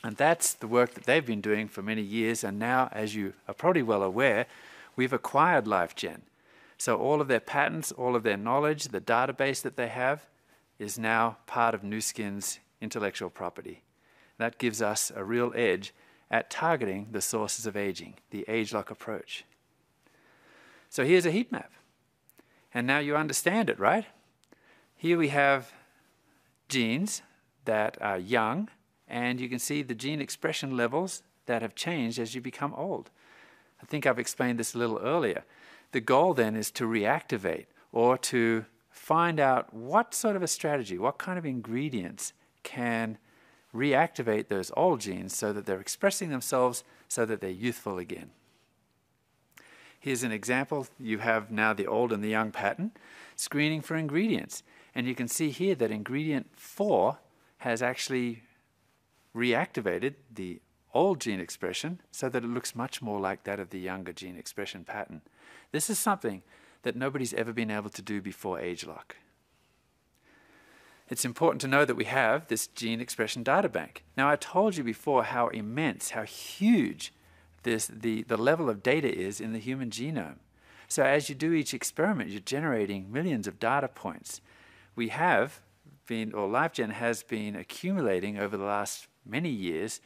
And that's the work that they've been doing for many years. And now, as you are probably well aware, we've acquired LifeGen. So all of their patents, all of their knowledge, the database that they have is now part of Nu Skin's intellectual property. That gives us a real edge at targeting the sources of aging, the ageLOC approach. So here's a heat map. And now you understand it, right? Here we have genes that are young, and you can see the gene expression levels that have changed as you become old. I think I've explained this a little earlier. The goal then is to reactivate or to find out what sort of a strategy, what kind of ingredients can reactivate those old genes so that they're expressing themselves so that they're youthful again. Here's an example. You have now the old and the young pattern, screening for ingredients. And you can see here that ingredient 4 has actually reactivated the old gene expression so that it looks much more like that of the younger gene expression pattern. This is something that nobody's ever been able to do before ageLOC. It's important to know that we have this gene expression data bank. Now, I told you before how immense, how huge the level of data is in the human genome. So as you do each experiment, you're generating millions of data points. We have been, or LifeGen has been accumulating over the last many years,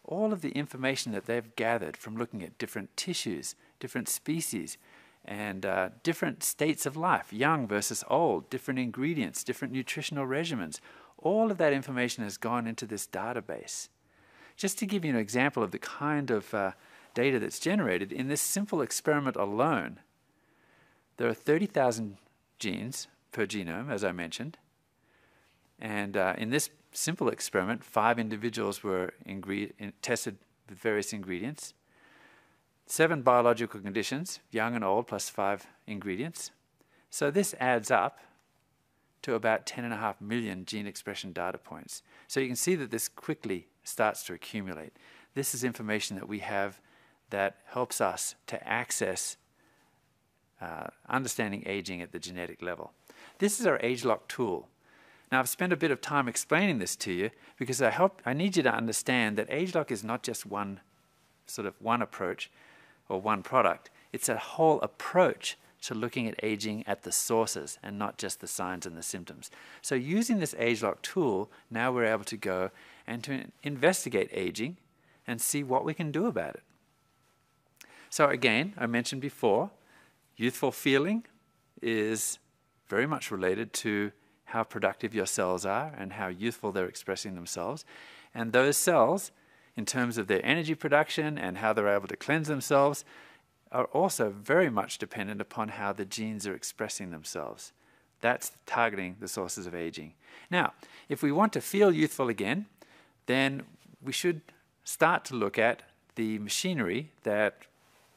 all of the information that they've gathered from looking at different tissues, different species, and different states of life, young versus old, different ingredients, different nutritional regimens. All of that information has gone into this database. Just to give you an example of the kind of data that's generated, in this simple experiment alone, there are 30,000 genes per genome, as I mentioned. And in this simple experiment, 5 individuals were tested with various ingredients. 7 biological conditions, young and old, plus 5 ingredients. So this adds up to about 10.5 million gene expression data points. So you can see that this quickly starts to accumulate. This is information that we have that helps us to access understanding aging at the genetic level. This is our ageLOC tool. Now, I've spent a bit of time explaining this to you because I need you to understand that ageLOC is not just one approach or one product. It's a whole approach to looking at aging at the sources and not just the signs and the symptoms. So using this ageLOC tool, now we're able to go and to investigate aging and see what we can do about it. So again, I mentioned before, youthful feeling is very much related to how productive your cells are and how youthful they're expressing themselves. And those cells, in terms of their energy production and how they're able to cleanse themselves, are also very much dependent upon how the genes are expressing themselves. That's targeting the sources of aging. Now, if we want to feel youthful again, then we should start to look at the machinery that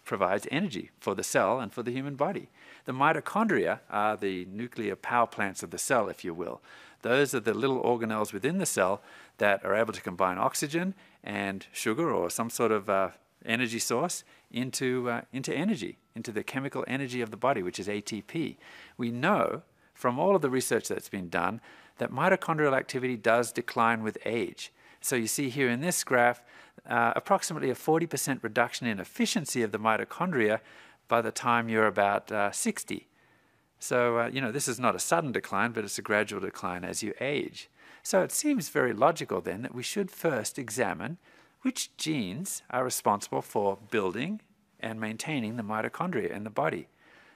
provides energy for the cell and for the human body. The mitochondria are the nuclear power plants of the cell, if you will. Those are the little organelles within the cell that are able to combine oxygen and sugar or some sort of energy source into energy, into the chemical energy of the body, which is ATP. We know from all of the research that's been done that mitochondrial activity does decline with age. So you see here in this graph, approximately a 40% reduction in efficiency of the mitochondria by the time you're about 60. So, this is not a sudden decline, but it's a gradual decline as you age. So it seems very logical then that we should first examine which genes are responsible for building and maintaining the mitochondria in the body.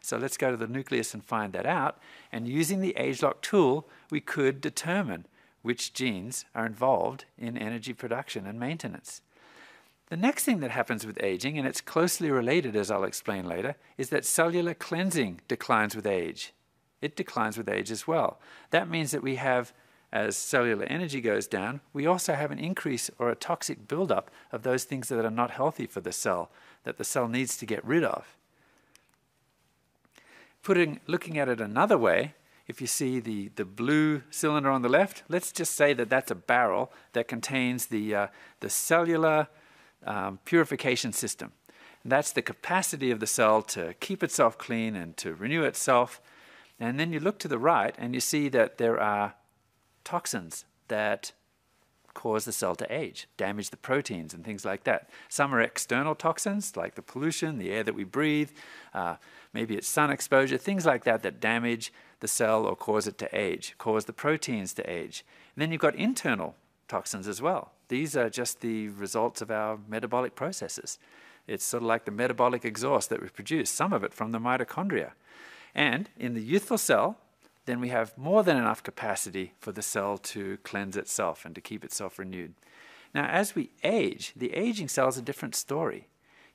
So let's go to the nucleus and find that out. And using the ageLOC tool, we could determine which genes are involved in energy production and maintenance. The next thing that happens with aging, and it's closely related as I'll explain later, is that cellular cleansing declines with age. It declines with age as well. That means that we have, as cellular energy goes down, we also have an increase or a toxic buildup of those things that are not healthy for the cell, that the cell needs to get rid of. Looking at it another way, if you see the blue cylinder on the left, let's just say that that's a barrel that contains the cellular purification system. And that's the capacity of the cell to keep itself clean and to renew itself. And then you look to the right and you see that there are toxins that cause the cell to age, damage the proteins and things like that. Some are external toxins, like the pollution, the air that we breathe, maybe it's sun exposure, things like that that damage the cell or cause it to age, cause the proteins to age. And then you've got internal toxins as well. These are just the results of our metabolic processes. It's sort of like the metabolic exhaust that we produce, some of it from the mitochondria. And in the youthful cell, then we have more than enough capacity for the cell to cleanse itself and to keep itself renewed. Now, as we age, the aging cell is a different story.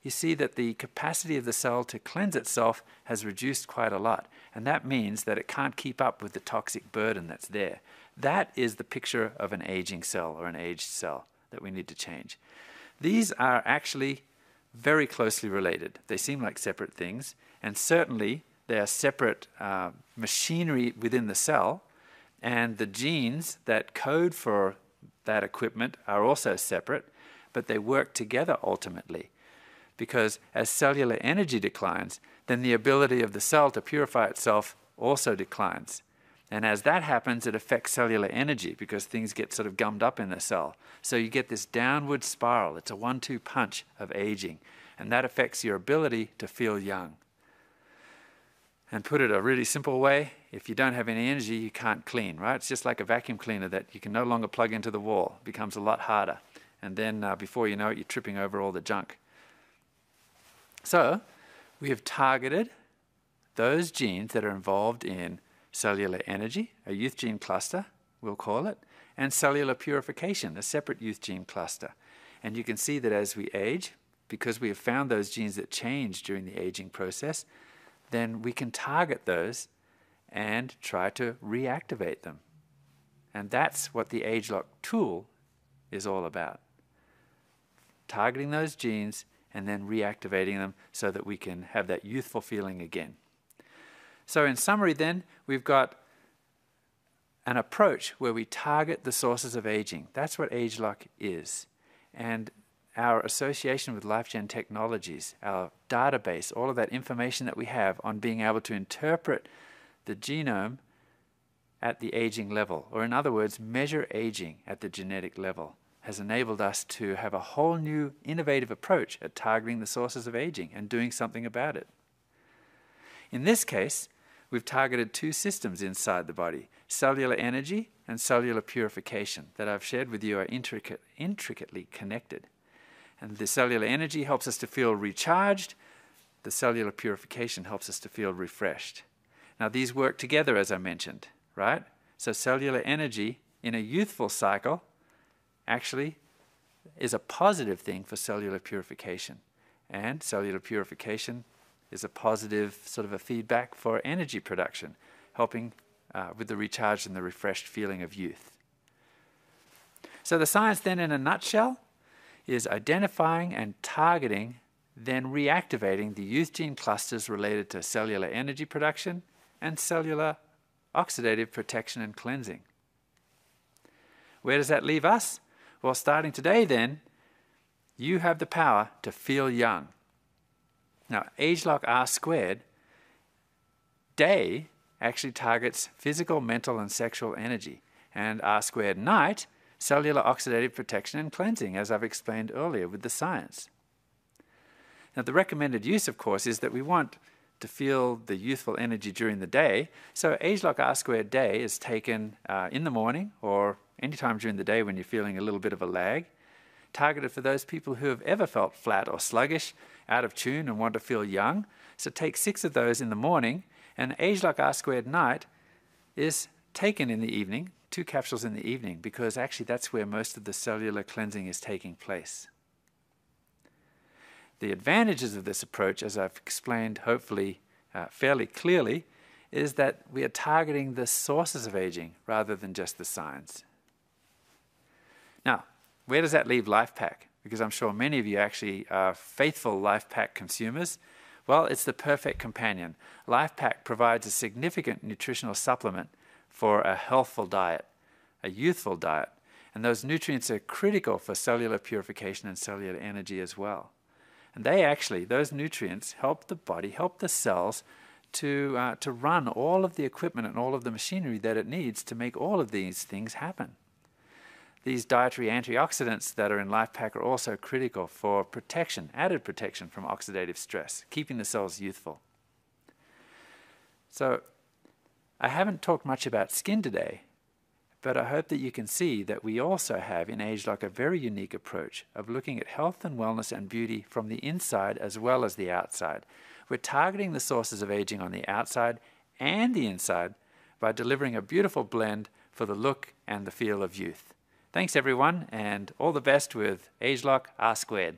You see that the capacity of the cell to cleanse itself has reduced quite a lot, and that means that it can't keep up with the toxic burden that's there. That is the picture of an aging cell or an aged cell that we need to change. These are actually very closely related. They seem like separate things, and certainly they are separate machinery within the cell, and the genes that code for that equipment are also separate, but they work together ultimately. Because as cellular energy declines, then the ability of the cell to purify itself also declines. And as that happens, it affects cellular energy because things get sort of gummed up in the cell. So you get this downward spiral. It's a 1-2 punch of aging. And that affects your ability to feel young. And put it a really simple way, if you don't have any energy, you can't clean, right? It's just like a vacuum cleaner that you can no longer plug into the wall. It becomes a lot harder. And then before you know it, you're tripping over all the junk. So we have targeted those genes that are involved in cellular energy, a youth gene cluster, we'll call it, and cellular purification, a separate youth gene cluster. And you can see that as we age, because we have found those genes that change during the aging process, then we can target those and try to reactivate them. And that's what the ageLOC tool is all about. Targeting those genes and then reactivating them so that we can have that youthful feeling again. So in summary then, we've got an approach where we target the sources of aging. That's what ageLOC is. And our association with LifeGen Technologies, our database, all of that information that we have on being able to interpret the genome at the aging level, or in other words, measure aging at the genetic level, has enabled us to have a whole new innovative approach at targeting the sources of aging and doing something about it. In this case, we've targeted 2 systems inside the body, cellular energy and cellular purification, that I've shared with you are intricately connected. And the cellular energy helps us to feel recharged. The cellular purification helps us to feel refreshed. Now these work together, as I mentioned, right? So cellular energy in a youthful cycle actually is a positive thing for cellular purification. And cellular purification is a positive sort of a feedback for energy production, helping with the recharged and the refreshed feeling of youth. So the science then in a nutshell is identifying and targeting, then reactivating the youth gene clusters related to cellular energy production and cellular oxidative protection and cleansing. Where does that leave us? Well, starting today then, you have the power to feel young. Now, ageLOC R², day actually targets physical, mental, and sexual energy. And R² night, cellular oxidative protection and cleansing, as I've explained earlier with the science. Now, the recommended use, of course, is that we want to feel the youthful energy during the day. So ageLOC R² day is taken in the morning or anytime during the day when you're feeling a little bit of a lag, targeted for those people who have ever felt flat or sluggish, out of tune and want to feel young. So take 6 of those in the morning, and ageLOC R² night is taken in the evening, 2 capsules in the evening, because actually that's where most of the cellular cleansing is taking place. The advantages of this approach, as I've explained hopefully fairly clearly, is that we are targeting the sources of aging rather than just the signs. Now, where does that leave LifePak? Because I'm sure many of you actually are faithful LifePak consumers. Well, it's the perfect companion. LifePak provides a significant nutritional supplement for a healthful diet, a youthful diet. And those nutrients are critical for cellular purification and cellular energy as well. And they actually, those nutrients help the body, help the cells to run all of the equipment and all of the machinery that it needs to make all of these things happen. These dietary antioxidants that are in Life Pack are also critical for protection, added protection from oxidative stress, keeping the cells youthful. So, I haven't talked much about skin today, but I hope that you can see that we also have in ageLOC a very unique approach of looking at health and wellness and beauty from the inside as well as the outside. We're targeting the sources of aging on the outside and the inside by delivering a beautiful blend for the look and the feel of youth. Thanks everyone, and all the best with ageLOC R².